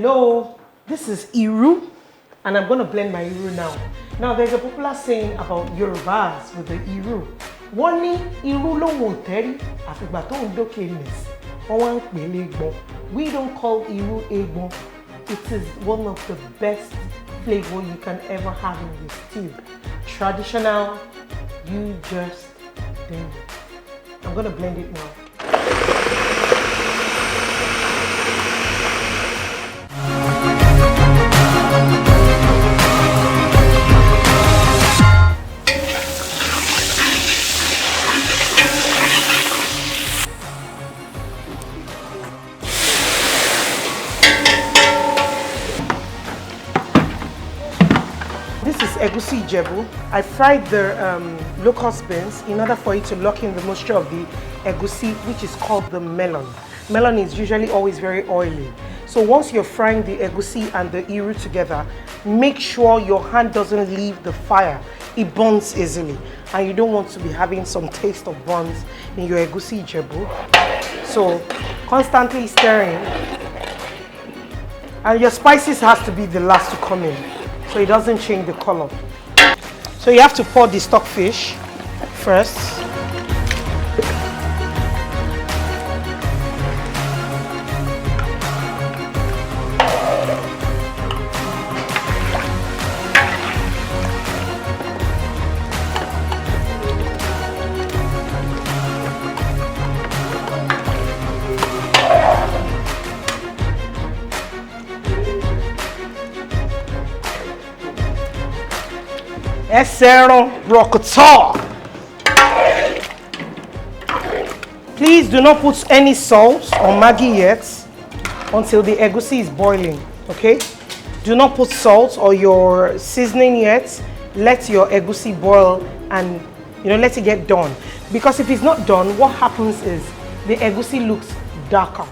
Hello, this is Iru, and I'm going to blend my Iru now. Now, there's a popular saying about Yorubas with the Iru. Wọ́n ní Iru lóhùn òtẹ́rí àfìgbà tó ń dókè nìsí. Wọ́n wá ń pè légbọn. We don't call Iru egbon. It is one of the best flavor you can ever have in your stew. Traditional, you just do. I'm going to blend it now. This is Egusi Stew. I fried the locust beans in order for it to lock in the moisture of the egusi, which is called the melon. Melon is usually always very oily. So once you're frying the egusi and the iru together, make sure your hand doesn't leave the fire. It burns easily, and you don't want to be having some taste of burns in your egusi stew. So constantly stirring, and your spices has to be the last to come in, so it doesn't change the color. So you have to pour the stockfish first. Please do not put any salt or Maggi yet until the egusi is boiling, okay? Do not put salt or your seasoning yet. Let your egusi boil and let it get done. Because if it's not done, what happens is the egusi looks darker.